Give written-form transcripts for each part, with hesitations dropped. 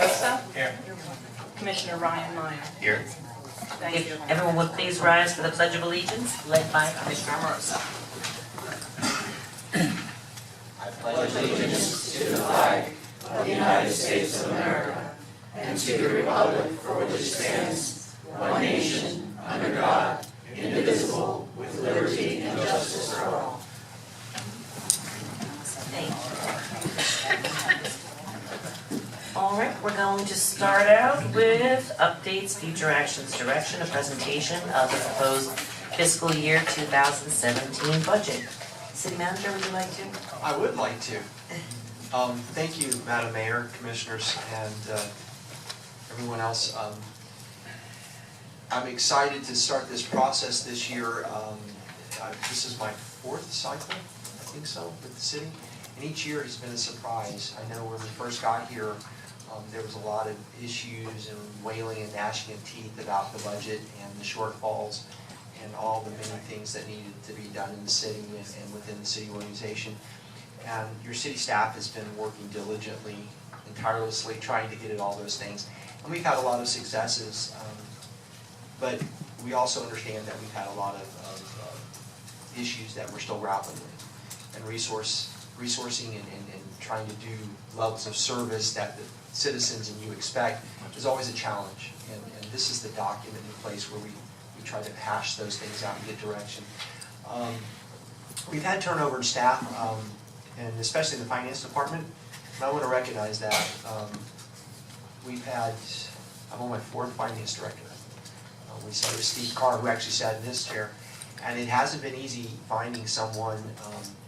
Omarosa. Here. Commissioner Ryan Meyer. Here. Thank you. If everyone would please rise for the Pledge of Allegiance, led by Commissioner Omarosa. I pledge allegiance to the flag of the United States of America and to the republic for which it stands, one nation, under God, indivisible, with liberty and justice for all. Thank you. All right, we're going to start out with updates, future actions, direction, a presentation of the proposed fiscal year 2017 budget. City Manager, would you like to? I would like to. Thank you, Madam Mayor, Commissioners, and everyone else. I'm excited to start this process this year. This is my fourth cycle, I think so, with the city. And each year has been a surprise. I know when we first got here, there was a lot of issues and wailing and gnashing of teeth about the budget and the shortfalls and all the many things that needed to be done in the city and within the city organization. And your city staff has been working diligently and tirelessly trying to get at all those things. And we've had a lot of successes, but we also understand that we've had a lot of issues that we're still grappling with. And resourcing and trying to do levels of service that the citizens and you expect is always a challenge. And this is the document in place where we try to hash those things out and get direction. We've had turnover in staff, and especially in the finance department, and I want to recognize that. I'm on my fourth finance director. We started with Steve Carr, who actually sat in this chair, and it hasn't been easy finding someone.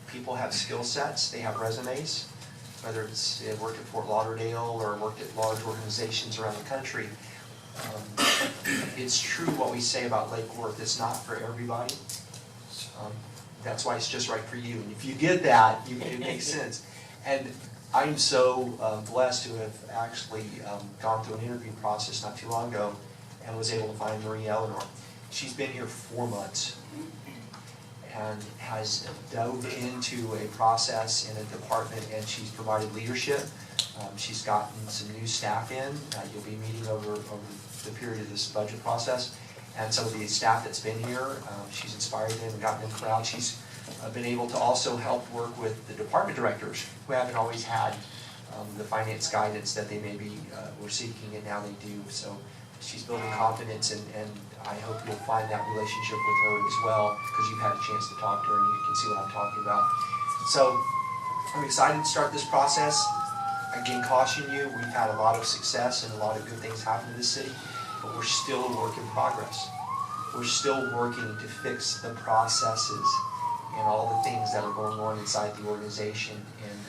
People have skill sets, they have resumes, whether it's they worked at Fort Lauderdale or worked at large organizations around the country. It's true what we say about Lake Worth, it's not for everybody. That's why it's just right for you. And if you get that, it makes sense. And I'm so blessed to have actually gone through an interview process not too long ago and was able to find Marie Eleanor. She's been here 4 months and has dove into a process in a department, and she's provided leadership. She's gotten some new staff in. You'll be meeting over the period of this budget process. And some of the staff that's been here, she's inspired them and gotten them corralled. She's been able to also help work with the department directors who haven't always had the finance guidance that they maybe were seeking, and now they do. So she's building confidence, and I hope you'll find that relationship with her as well, because you've had a chance to talk to her and you can see what I'm talking about. So I'm excited to start this process. Again, caution you, we've had a lot of success and a lot of good things happen in this city, but we're still a work in progress. We're still working to fix the processes and all the things that are going on inside the organization. And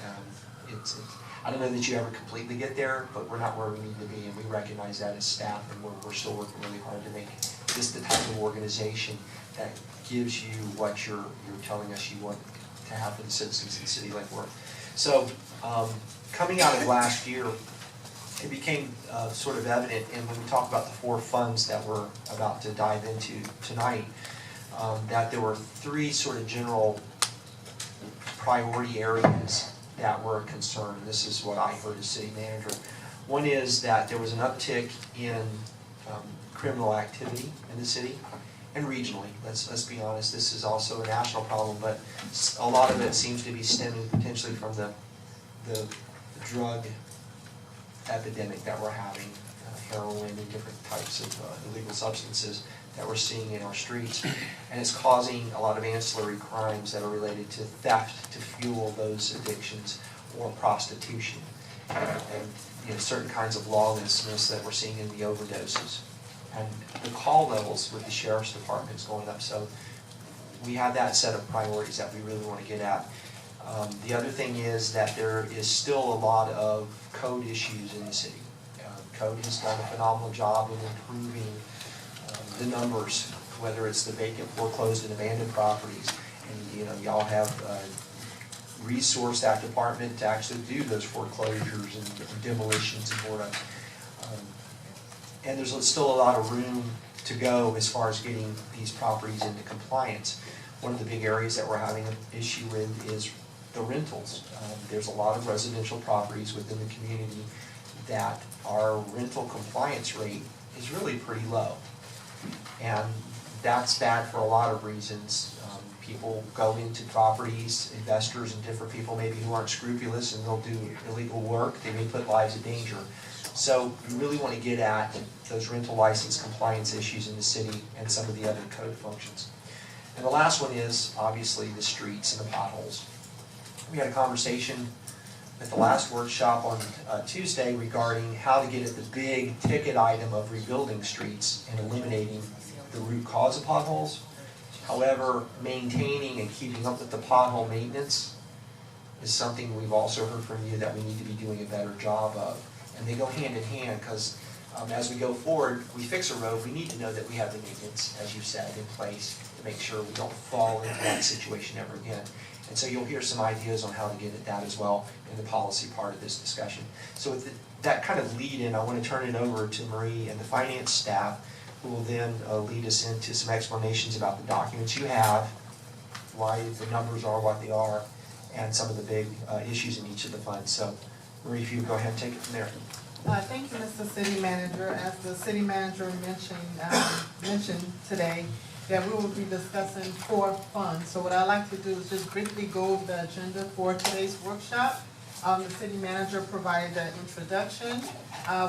I don't know that you ever completely get there, but we're not where we need to be, and we recognize that as staff, and we're still working really hard to make this the type of organization that gives you what you're telling us you want to have for the citizens of the city like Worth. So coming out of last year, it became sort of evident, and when we talk about the 4 funds that we're about to dive into tonight, that there were 3 sort of general priority areas that were a concern. This is what I heard as city manager. One is that there was an uptick in criminal activity in the city and regionally. Let's be honest, this is also a national problem, but a lot of it seems to be stemming potentially from the drug epidemic that we're having, heroin and different types of illegal substances that we're seeing in our streets. And it's causing a lot of ancillary crimes that are related to theft to fuel those addictions, or prostitution, and certain kinds of lawlessness that we're seeing in the overdoses. And the call levels with the sheriff's department is going up, so we have that set of priorities that we really want to get at. The other thing is that there is still a lot of code issues in the city. Code has done a phenomenal job in improving the numbers, whether it's the vacant, foreclosed, and abandoned properties. And y'all have resourced that department to actually do those foreclosures and demolitions and board up. And there's still a lot of room to go as far as getting these properties into compliance. One of the big areas that we're having an issue with is the rentals. There's a lot of residential properties within the community that our rental compliance rate is really pretty low. And that's bad for a lot of reasons. People go into properties, investors and different people maybe who aren't scrupulous, and they'll do illegal work. They may put lives in danger. So you really want to get at those rental license compliance issues in the city and some of the other code functions. And the last one is obviously the streets and the potholes. We had a conversation at the last workshop on Tuesday regarding how to get at the big ticket item of rebuilding streets and eliminating the root cause of potholes. However, maintaining and keeping up with the pothole maintenance is something we've also heard from you that we need to be doing a better job of. And they go hand in hand, because as we go forward, we fix a road, we need to know that we have the maintenance, as you said, in place to make sure we don't fall into that situation ever again. And so you'll hear some ideas on how to get at that as well in the policy part of this discussion. So with that kind of lead in, I want to turn it over to Marie and the finance staff, who will then lead us into some explanations about the documents you have, why the numbers are what they are, and some of the big issues in each of the funds. So Marie, if you would go ahead and take it from there. Thank you, Mr. City Manager. As the City Manager mentioned today, that we will be discussing 4 funds. So what I'd like to do is just briefly go over the agenda for today's workshop. The City Manager provided an introduction.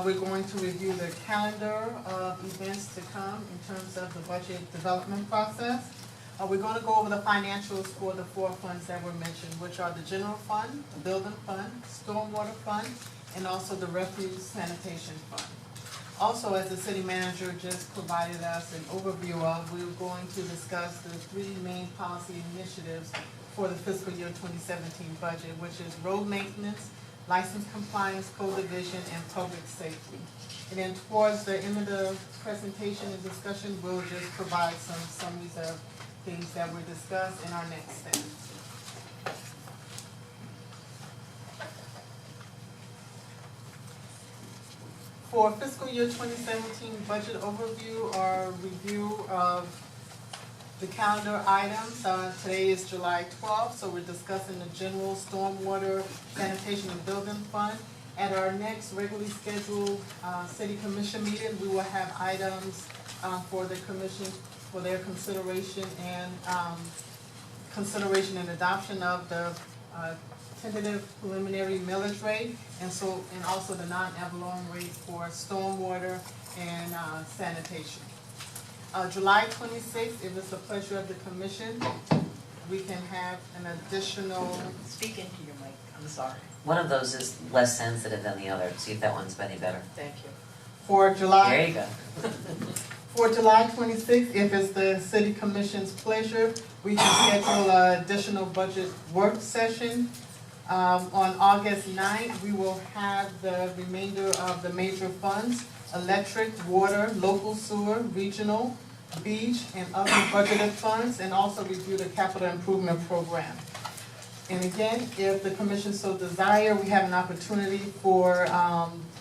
We're going to review the calendar of events to come in terms of the budget development process. We're going to go over the financials for the 4 funds that were mentioned, which are the general fund, the building fund, stormwater fund, and also the refuse sanitation fund. Also, as the City Manager just provided us an overview of, we're going to discuss the 3 main policy initiatives for the fiscal year 2017 budget, which is road maintenance, license compliance, code division, and public safety. And then towards the end of the presentation and discussion, we'll just provide some summaries of things that were discussed in our next step. For fiscal year 2017 budget overview or review of the calendar items, today is July 12th, so we're discussing the general stormwater sanitation and building fund. At our next regularly scheduled city commission meeting, we will have items for the commission for their consideration and adoption of the tentative preliminary millage rate, and also the non-ad valorem rate for stormwater and sanitation. July 26th, if it's the pleasure of the commission, we can have an additional. Speak into your mic, I'm sorry. One of those is less sensitive than the other. See if that one's any better. Thank you. For July. There you go. For July 26th, if it's the city commission's pleasure, we can schedule an additional budget work session. On August 9th, we will have the remainder of the major funds: electric, water, local sewer, regional, beach, and other budgeted funds, and also review the capital improvement program. And again, if the commission so desire, we have an opportunity for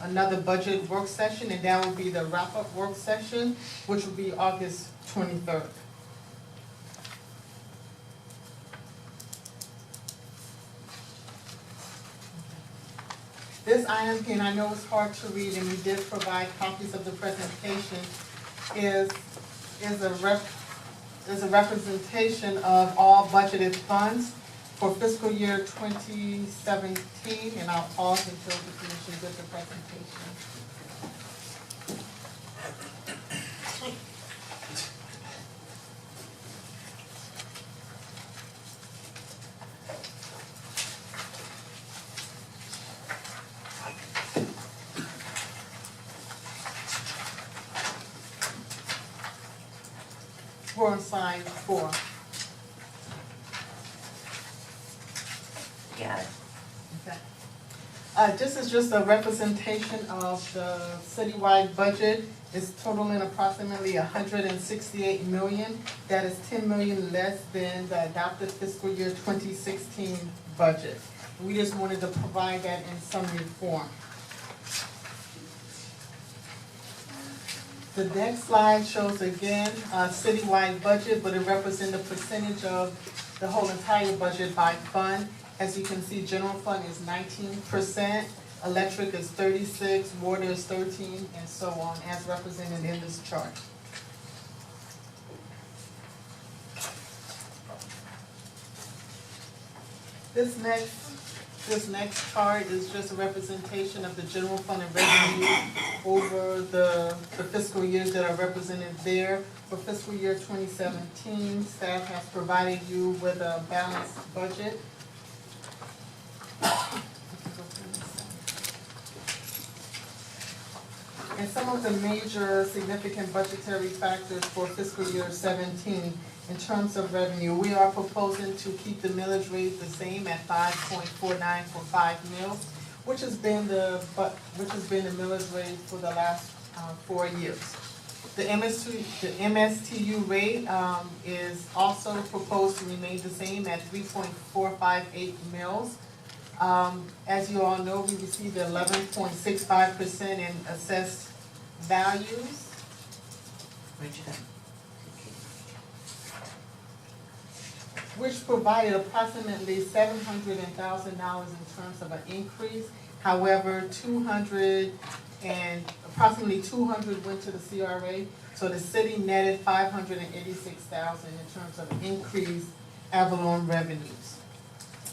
another budget work session, and that will be the wrap-up work session, which will be August 23rd. This IMP, and I know it's hard to read, and we did provide copies of the presentation, is a representation of all budgeted funds for fiscal year 2017, and I'll pause until the commission gets the presentation. We're on slide 4. Got it. Okay. This is just a representation of the citywide budget. It's totaling approximately $168 million. That is $10 million less than the adopted fiscal year 2016 budget. We just wanted to provide that in summary form. The next slide shows again a citywide budget, but it represents the percentage of the whole entire budget by fund. As you can see, general fund is 19%, electric is 36, water is 13, and so on, as represented in this chart. This next chart is just a representation of the general fund and revenue over the fiscal years that are represented there. For fiscal year 2017, staff has provided you with a balanced budget. And some of the major significant budgetary factors for fiscal year 17 in terms of revenue, we are proposing to keep the millage rate the same at 5.4945 mils, which has been the millage rate for the last 4 years. The MSTU rate is also proposed to remain the same at 3.458 mils. As you all know, we received 11.65% in assessed values. Where'd you go? Which provided approximately $700,000 in terms of an increase. However, approximately 200 went to the CRA, so the city netted 586,000 in terms of increased Avalon revenues.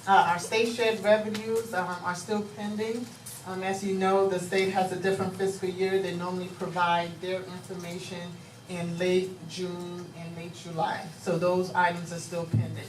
Our state shed revenues are still pending. As you know, the state has a different fiscal year. They normally provide their information in late June and late July. So those items are still pending.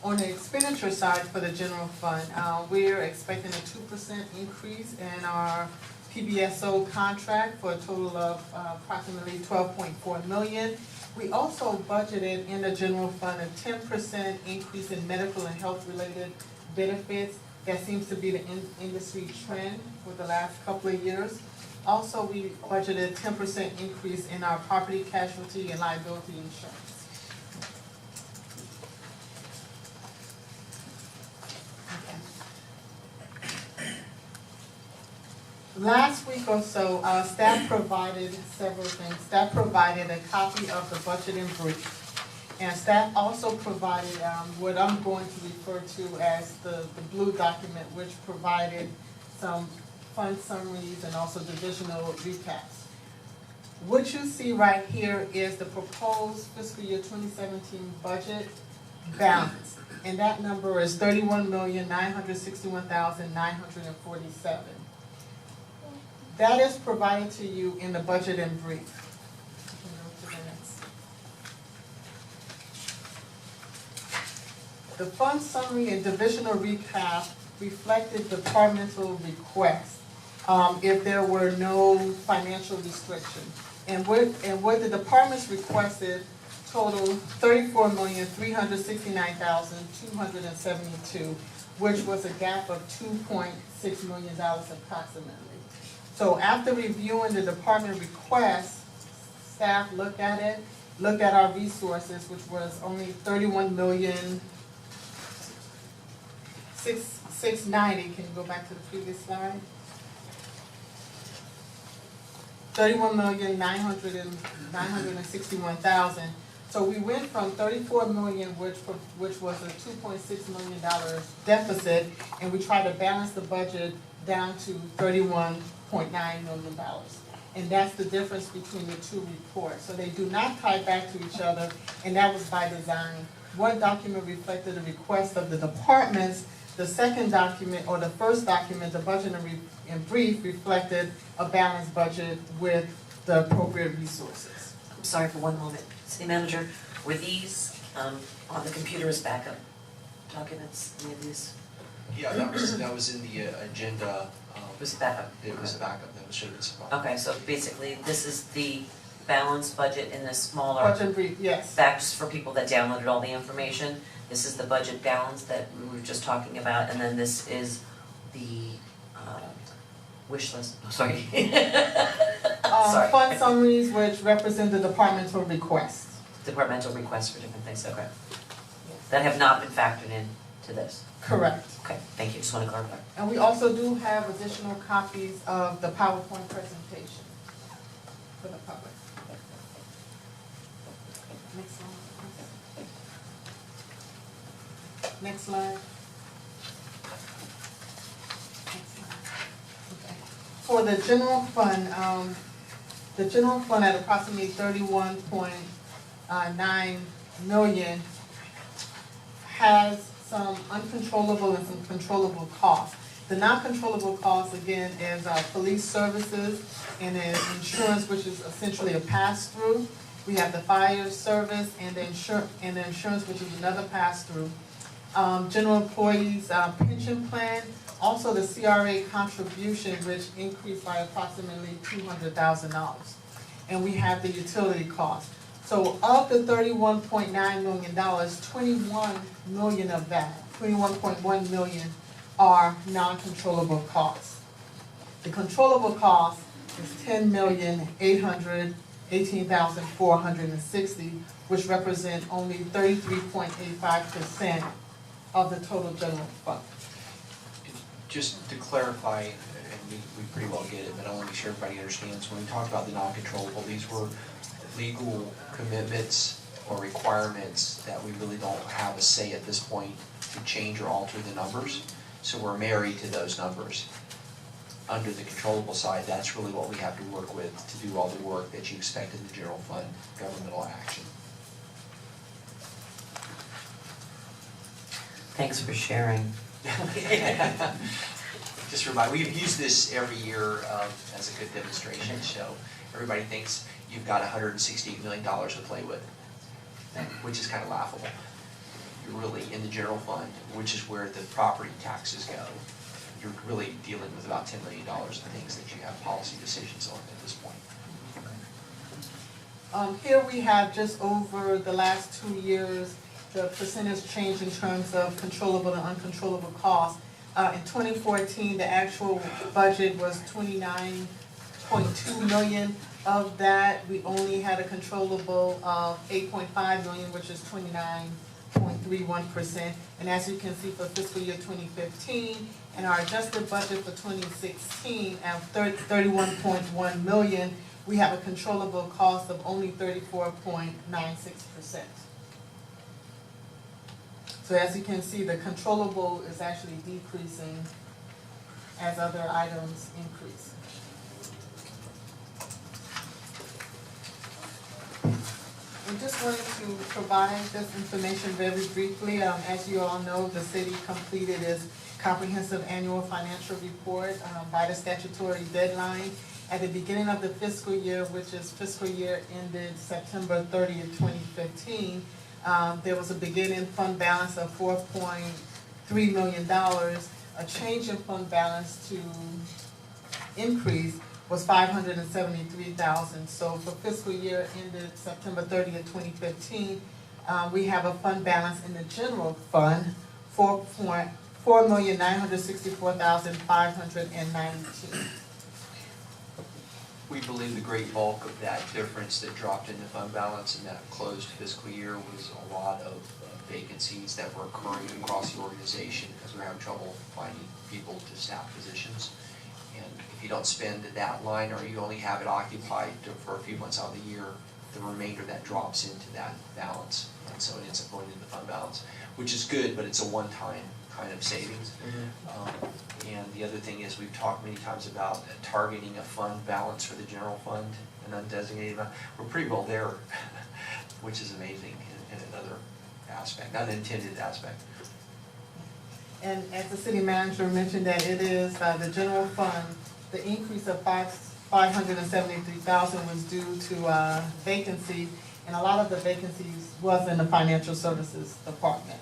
On the expenditure side for the general fund, we're expecting a 2% increase in our PBSO contract for a total of approximately $12.4 million. We also budgeted in the general fund a 10% increase in medical and health-related benefits. That seems to be the industry trend for the last couple of years. Also, we budgeted 10% increase in our property casualty and liability insurance. Last week or so, staff provided several things. Staff provided a copy of the budget in brief. And staff also provided what I'm going to refer to as the blue document, which provided some fund summaries and also divisional recaps. What you see right here is the proposed fiscal year 2017 budget balance. And that number is $31,961,947. That is provided to you in the budget in brief. The fund summary and divisional recap reflected departmental requests if there were no financial restriction. And what the departments requested totaled $34,369,272, which was a gap of $2.6 million approximately. So after reviewing the department requests, staff looked at it, looked at our resources, which was only $31,690,000. Can you go back to the previous slide? $31,961,000. So we went from $34 million, which was a $2.6 million deficit, and we tried to balance the budget down to $31.9 million. And that's the difference between the two reports. So they do not tie back to each other, and that was by design. One document reflected the request of the departments. The second document, or the first document, the budget in brief, reflected a balanced budget with the appropriate resources. I'm sorry for one moment. City Manager, were these on the computer as backup documents, any of these? Yeah, that was in the agenda. Was it backup? It was a backup that was showed as a problem. Okay, so basically, this is the balanced budget in the smaller Budget in brief, yes. back just for people that downloaded all the information. This is the budget balance that we were just talking about, and then this is the wish list. Oh, sorry. Sorry. Fund summaries which represent the departmental requests. Departmental requests for different things. Okay. That have not been factored in to this. Correct. Okay, thank you. Just want to clarify. And we also do have additional copies of the PowerPoint presentation for the public. Next slide. Next slide. Next slide. Okay. For the general fund at approximately 31.9 million has some uncontrollable and some controllable costs. The non-controllable costs, again, is police services and is insurance, which is essentially a pass-through. We have the fire service and the insurance, which is another pass-through. General employees pension plan, also the CRA contribution, which increased by approximately $200,000. And we have the utility cost. So of the $31.9 million, 21 million of that, 21.1 million are non-controllable costs. The controllable cost is 10,818,460, which represent only 33.85% of the total general fund. Just to clarify, and we pretty well get it, but I want to make sure everybody understands, when we talk about the non-controllable, these were legal commitments or requirements that we really don't have a say at this point to change or alter the numbers. So we're married to those numbers. Under the controllable side, that's really what we have to work with to do all the work that you expect in the general fund governmental action. Thanks for sharing. Just remind, we've used this every year as a good demonstration, so everybody thinks you've got $168 million to play with, which is kind of laughable. You're really in the general fund, which is where the property taxes go. You're really dealing with about $10 million of things that you have policy decisions on at this point. Here we have just over the last 2 years, the percentage change in terms of controllable and uncontrollable costs. In 2014, the actual budget was 29.2 million. Of that, we only had a controllable of 8.5 million, which is 29.31%. And as you can see for fiscal year 2015, and our adjusted budget for 2016 at 31.1 million, we have a controllable cost of only 34.96%. So as you can see, the controllable is actually decreasing as other items increase. We just wanted to provide this information very briefly. As you all know, the city completed its comprehensive annual financial report by the statutory deadline at the beginning of the fiscal year, which is fiscal year ended September 30th, 2015. There was a beginning fund balance of $4.3 million. A change in fund balance to increase was $573,000. So for fiscal year ended September 30th, 2015, we have a fund balance in the general fund, $4,964,592. We believe the great bulk of that difference that dropped in the fund balance in that closed fiscal year was a lot of vacancies that were occurring across the organization because we were having trouble finding people to staff positions. And if you don't spend that line or you only have it occupied for a few months out of the year, the remainder that drops into that balance. And so it ends up going into the fund balance, which is good, but it's a one-time kind of savings. And the other thing is we've talked many times about targeting a fund balance for the general fund, an undesignated amount. We're pretty well there, which is amazing in another aspect, unintended aspect. And as the city manager mentioned that it is the general fund, the increase of $573,000 was due to vacancy, and a lot of the vacancies was in the financial services department.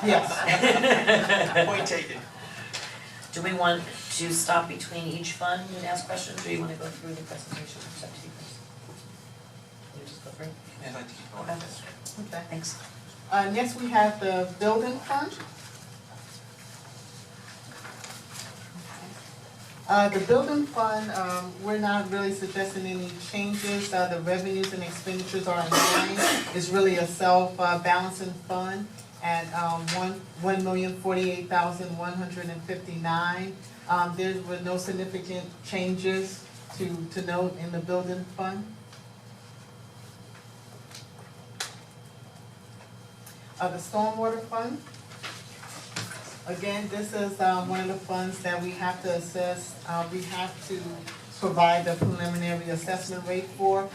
Yes. Point taken. Do we want to stop between each fund and ask questions, or do you want to go through the presentation? It's up to you guys. Can we just go through? I'd like to keep going. Okay. Thanks. Next we have the building fund. The building fund, we're not really suggesting any changes. The revenues and expenditures are in line. It's really a self-balancing fund at $1,048,159. There were no significant changes to note in the building fund. The stormwater fund. Again, this is one of the funds that we have to assess, we have to provide the preliminary assessment rate for.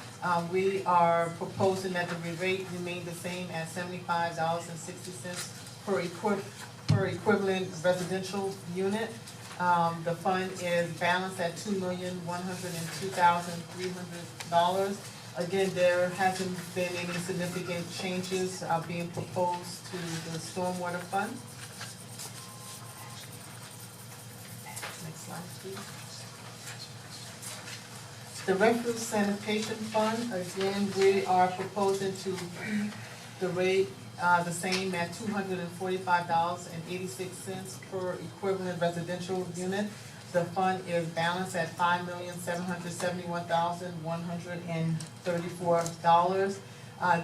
We are proposing that the rate remain the same at $75.60 per equivalent residential unit. The fund is balanced at $2,102,300. Again, there hasn't been any significant changes being proposed to the stormwater fund. Next slide, please. The refuse sanitation fund, again, we are proposing to keep the rate the same at $245.86 per equivalent residential unit. The fund is balanced at $5,771,134.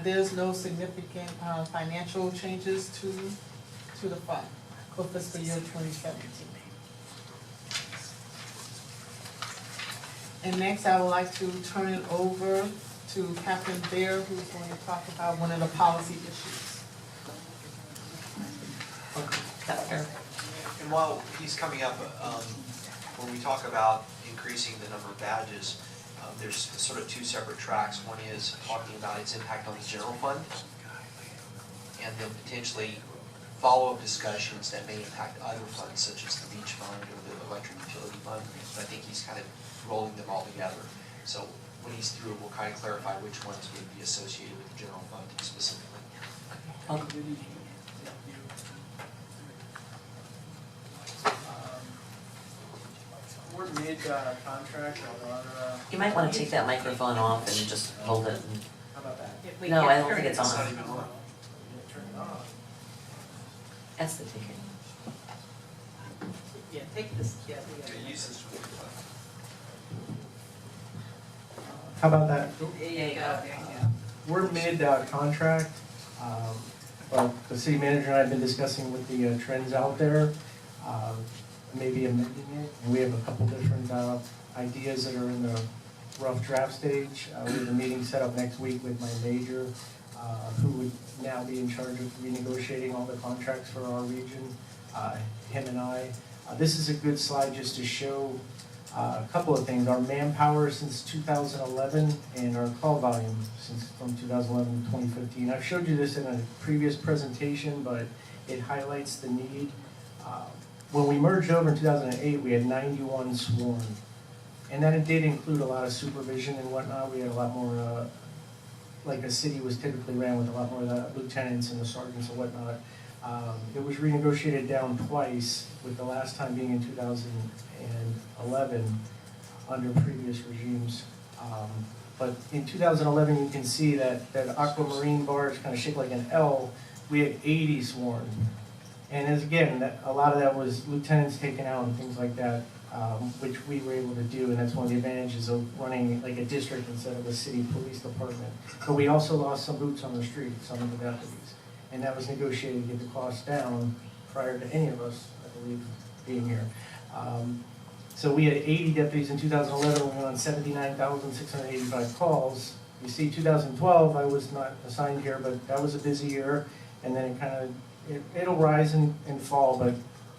There's no significant financial changes to the fund for fiscal year 2017. And next, I would like to turn it over to Captain Bear, who's going to talk about one of the policy issues. And while he's coming up, when we talk about increasing the number of badges, there's sort of two separate tracks. One is talking about its impact on the general fund, and then potentially follow-up discussions that may impact other funds, such as the beach fund or the electric utility fund. But I think he's kind of rolling them all together. So when he's through, we'll kind of clarify which ones would be associated with the general fund specifically. We're mid-contract on our, You might wanna take that microphone off and just hold it. how about that? No, I don't think it's It's not on. even on. Turn it on. That's the ticket. Yeah, take this, yeah. Yeah, use this one. How about that? There you go. We're mid-contract. Well, the city manager and I have been discussing with the trends out there, maybe amending it. And we have a couple different ideas that are in the rough draft stage. We have a meeting set up next week with my major, who would now be in charge of renegotiating all the contracts for our region, him and I. This is a good slide just to show a couple of things. Our manpower since 2011 and our call volume from 2011 to 2015. I've showed you this in a previous presentation, but it highlights the need. When we merged over in 2008, we had 91 sworn. And then it did include a lot of supervision and whatnot. We had a lot more, like a city was typically ran with a lot more of the lieutenants and the sergeants and whatnot. It was renegotiated down twice, with the last time being in 2011 under previous regimes. But in 2011, you can see that aquamarine bars kind of shaped like an L. We had 80 sworn. And as again, a lot of that was lieutenants taken out and things like that, which we were able to do, and that's one of the advantages of running like a district instead of a city police department. But we also lost some boots on the street, some of the deputies, and that was negotiated to get the cost down prior to any of us, I believe, being here. So we had 80 deputies in 2011, we went on 79,685 calls. You see 2012, I was not assigned here, but that was a busy year, and then it kind of, it'll rise and fall, but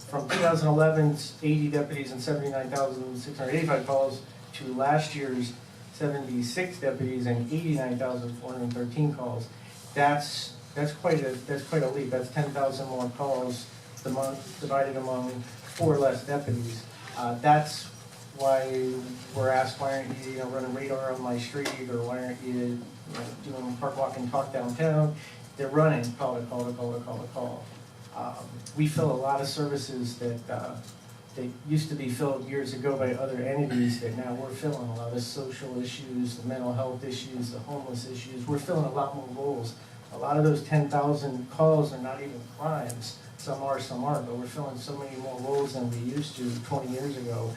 from 2011's 80 deputies and 79,685 calls to last year's 76 deputies and 89,413 calls, that's quite a leap. That's 10,000 more calls divided among 4 less deputies. That's why we're asked, why aren't you running radar on my street, or why aren't you doing park walk and talk downtown? They're running call to call to call to call to call. We fill a lot of services that used to be filled years ago by other entities that now we're filling. A lot of the social issues, the mental health issues, the homeless issues. We're filling a lot more roles. A lot of those 10,000 calls are not even crimes. Some are, some aren't, but we're filling so many more roles than we used to 20 years ago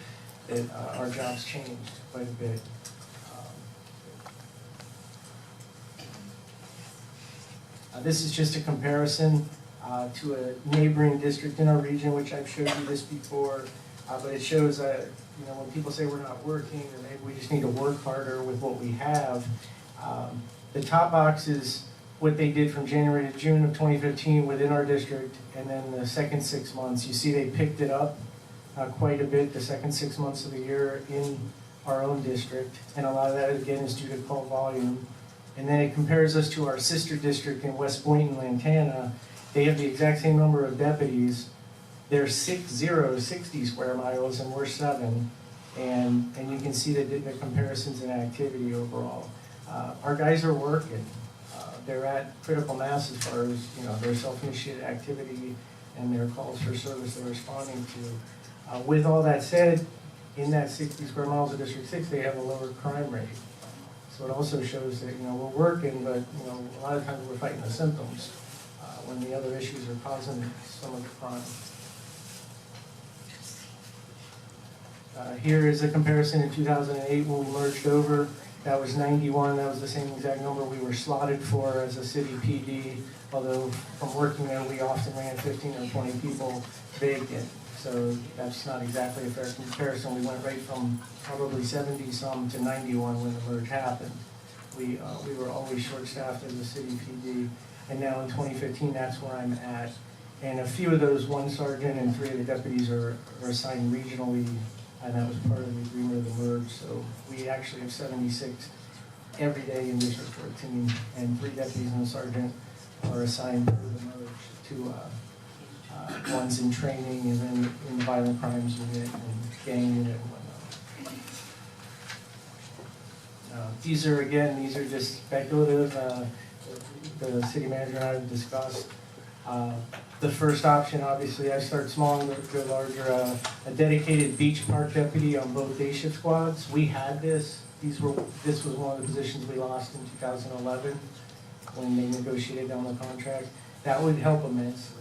that our jobs changed quite a bit. This is just a comparison to a neighboring district in our region, which I've showed you this before, but it shows that when people say we're not working, or maybe we just need to work harder with what we have. The top box is what they did from January to June of 2015 within our district, and then the second 6 months, you see they picked it up quite a bit the second 6 months of the year in our own district, and a lot of that again is due to call volume. And then it compares us to our sister district in West Point and Lantana. They have the exact same number of deputies. They're 60 square miles and we're 7. And you can see the comparisons in activity overall. Our guys are working. They're at critical mass as far as, you know, their self-initiated activity and their calls for service they're responding to. With all that said, in that 60 square miles of District 6, they have a lower crime rate. So it also shows that, you know, we're working, but, you know, a lot of times we're fighting the symptoms when the other issues are causing some of the crime. Here is a comparison in 2008 when we merged over. That was 91. That was the same exact number we were slotted for as a city PD, although from working there, we often ran 15 or 20 people vacant. So that's not exactly a fair comparison. We went right from probably 70-some to 91 when the merge happened. We were always short-staffed as a city PD, and now in 2015, that's where I'm at. And a few of those, 1 sergeant and 3 of the deputies are assigned regionally, and that was part of the agreement of the merge. So we actually have 76 every day in District 14, and 3 deputies and a sergeant are assigned to the merge to one's in training and then in the violent crimes unit and gang unit and whatnot. These are just speculative. The city manager and I have discussed. The first option, obviously, I start small and go larger. A dedicated beach park deputy on both day shift squads. We had this. This was one of the positions we lost in 2011 when they negotiated down the contract. That would help immensely.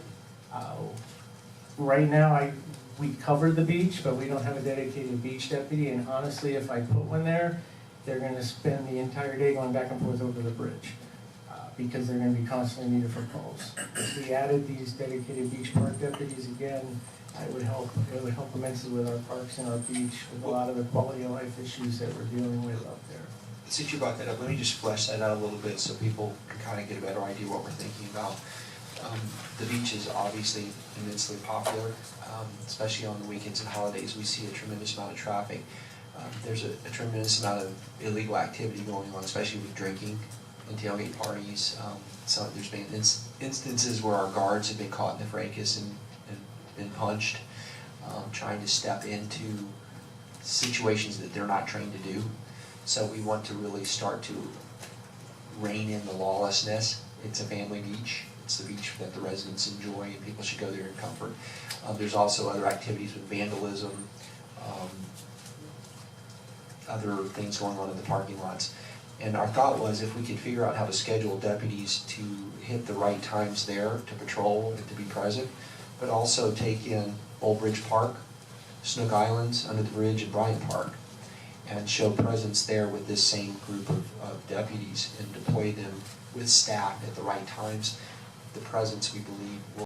Right now, we covered the beach, but we don't have a dedicated beach deputy, and honestly, if I put one there, they're gonna spend the entire day going back and forth over the bridge, because they're gonna be constantly needed for calls. If we added these dedicated beach park deputies again, it would help immensely with our parks and our beach, with a lot of the quality of life issues that we're dealing with up there. Since you brought that up, let me just flesh that out a little bit so people can kind of get a better idea what we're thinking about. The beach is obviously immensely popular, especially on the weekends and holidays. We see a tremendous amount of traffic. There's a tremendous amount of illegal activity going on, especially with drinking and tailgate parties. There's been instances where our guards have been caught in the fracas and been punched, trying to step into situations that they're not trained to do. So we want to really start to rein in the lawlessness. It's a family beach. It's the beach that the residents enjoy, and people should go there in comfort. There's also other activities with vandalism, other things going on in the parking lots. And our thought was if we could figure out how to schedule deputies to hit the right times there to patrol and to be present, but also take in Old Bridge Park, Snook Islands, Under the Bridge, and Bryant Park, and show presence there with this same group of deputies and deploy them with staff at the right times. The presence, we believe, will